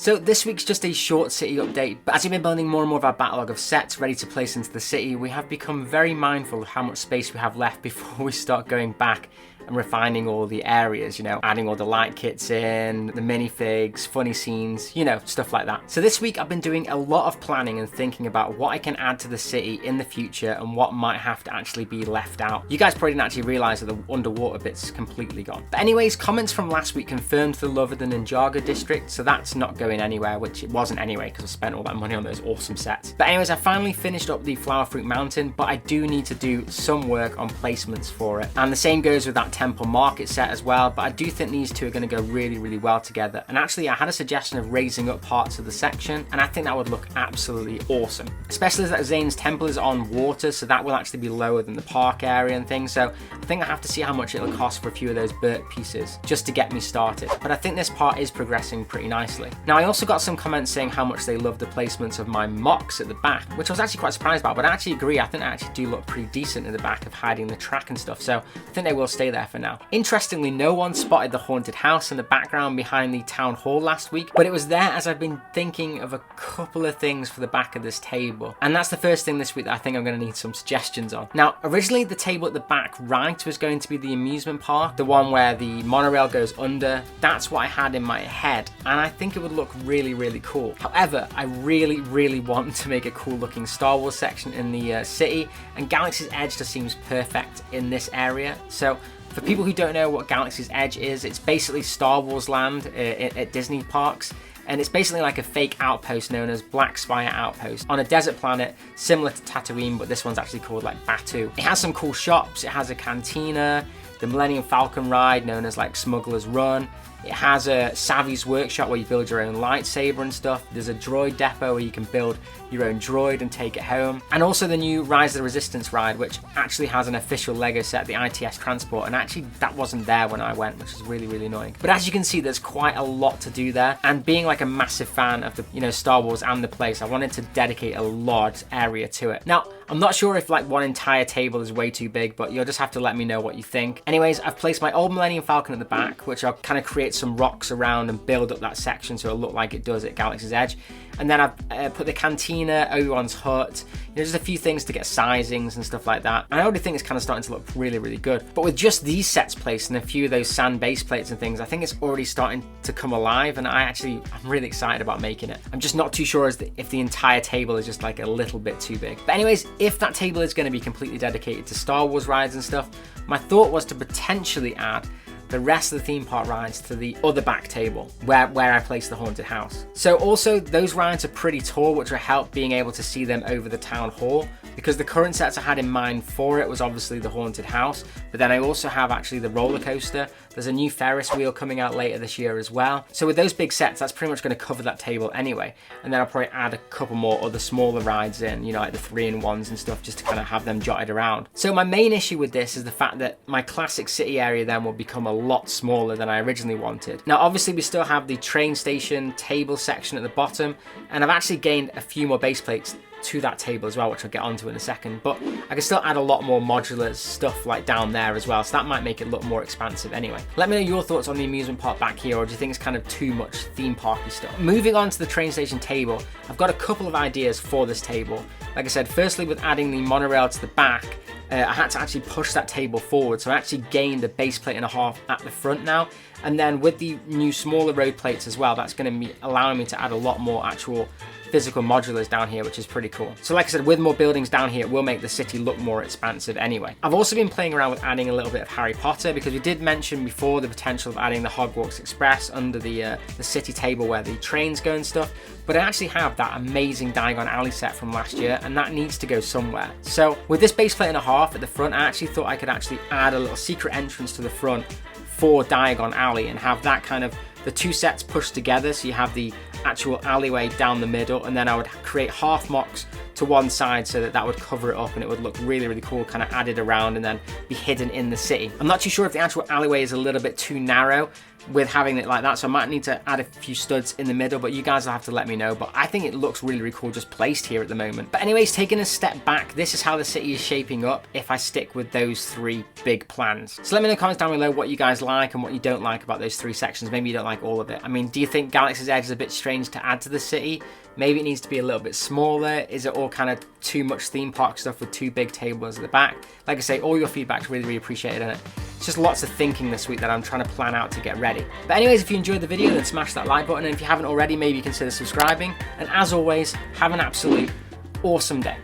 So this week's just a short city update, but as we've been building more and more of our backlog of sets ready to place into the city, we have become very mindful of how much space we have left before we start going back and refining all the areas, you know, adding all the light kits in, the minifigs, funny scenes, you know, stuff like that. So this week I've been doing a lot of planning and thinking about what I can add to the city in the future and what might have to actually be left out. You guys probably didn't actually realise that the underwater bit's completely gone. But anyways, comments from last week confirmed the love of the Ninjago District, so that's not going anywhere, which it wasn't anyway because I spent all that money on those awesome sets. But anyways, I finally finished up the Flower Fruit Mountain, but I do need to do some work on placements for it. And the same goes with that Temple Market set as well, but I do think these two are going to go really, really well together. And actually, I had a suggestion of raising up parts of the section, and I think that would look absolutely awesome. Especially as that Zane's Temple is on water, so that will actually be lower than the park area and things. So I think I have to see how much it'll cost for a few of those Burt pieces just to get me started. But I think this part is progressing pretty nicely. Now, I also got some comments saying how much they love the placements of my mocks at the back, which I was actually quite surprised about, but I actually agree. I think they actually do look pretty decent in the back of hiding the track and stuff. So I think they will stay there for now. Interestingly, no one spotted the haunted house in the background behind the town hall last week, but it was there as I've been thinking of a couple of things for the back of this table. And that's the first thing this week that I think I'm going to need some suggestions on. Now, originally the table at the back right was going to be the amusement park, the one where the monorail goes under. That's what I had in my head, and I think it would look really, really cool. However, I really, really want to make a cool looking Star Wars section in the city, and Galaxies Edge just seems perfect in this area. So for people who don't know what Galaxies Edge is, it's basically Star Wars land at Disney parks. And it's basically like a fake outpost known as Black Spire Outpost on a desert planet similar to Tatooine, but this one's actually called like Batu. It has some cool shops, it has a cantina, the Millennium Falcon ride known as like Smuggler's Run. It has a Savvy's Workshop where you build your own lightsaber and stuff. There's a droid depot where you can build your own droid and take it home. And also the new Rise of the Resistance ride, which actually has an official LEGO set, the ITS Transport. And actually that wasn't there when I went, which is really, really annoying. But as you can see, there's quite a lot to do there. And being like a massive fan of the, you know, Star Wars and the place, I wanted to dedicate a large area to it. Now, I'm not sure if like one entire table is way too big, but you'll just have to let me know what you think. Anyways, I've placed my old Millennium Falcon at the back, which I'll kind of create some rocks around and build up that section so it'll look like it does at Galaxy's Edge. And then I've put the cantina, Obi-Wan's hut, you know, just a few things to get sizings and stuff like that. And I already think it's kind of starting to look really, really good. But with just these sets placed and a few of those sand base plates and things, I think it's already starting to come alive, and I'm really excited about making it. I'm just not too sure if the entire table is just like a little bit too big. But anyways, if that table is going to be completely dedicated to Star Wars rides and stuff, my thought was to potentially add the rest of the theme park rides to the other back table where I placed the haunted house. So also those rides are pretty tall, which will help being able to see them over the town hall, because the current sets I had in mind for it was obviously the haunted house, but then I also have actually the roller coaster. There's a new Ferris wheel coming out later this year as well. So with those big sets, that's pretty much going to cover that table anyway. And then I'll probably add a couple more other smaller rides in, you know, like the 3-in-1s and stuff, just to kind of have them jotted around. So my main issue with this is the fact that my classic city area then will become a lot smaller than I originally wanted. Now, obviously we still have the train station table section at the bottom, and I've actually gained a few more base plates to that table as well, which I'll get onto in a second, but I can still add a lot more modular stuff like down there as well, so that might make it look more expansive anyway. Let me know your thoughts on the amusement park back here, or do you think it's kind of too much theme parky stuff? Moving on to the train station table, I've got a couple of ideas for this table. Like I said, firstly, with adding the monorail to the back, I had to actually push that table forward, so I actually gained a base plate and a half at the front now. And then with the new smaller road plates as well, that's going to be allowing me to add a lot more actual physical modulars down here, which is pretty cool. So like I said, with more buildings down here, it will make the city look more expansive anyway. I've also been playing around with adding a little bit of Harry Potter, because we did mention before the potential of adding the Hogwarts Express under the city table where the trains go and stuff. But I actually have that amazing Diagon Alley set from last year, and that needs to go somewhere. So with this base plate and a half at the front, I actually thought I could actually add a little secret entrance to the front for Diagon Alley and have that kind of the two sets pushed together, so you have the actual alleyway down the middle, and then I would create half mocks to one side so that would cover it up and it would look really, really cool, kind of added around and then be hidden in the city. I'm not too sure if the actual alleyway is a little bit too narrow, with having it like that, so I might need to add a few studs in the middle, but you guys will have to let me know. But I think it looks really, really cool just placed here at the moment. But anyways, taking a step back, this is how the city is shaping up if I stick with those 3 big plans. So let me know in the comments down below what you guys like and what you don't like about those 3 sections. Maybe you don't like all of it. I mean, do you think Galaxy's Edge is a bit strange to add to the city? Maybe it needs to be a little bit smaller. Is it all kind of too much theme park stuff with 2 big tables at the back? Like I say, all your feedback's really, really appreciated in it. It's just lots of thinking this week that I'm trying to plan out to get ready. But anyways, if you enjoyed the video, then smash that like button. And if you haven't already, maybe consider subscribing. And as always, have an absolute awesome day.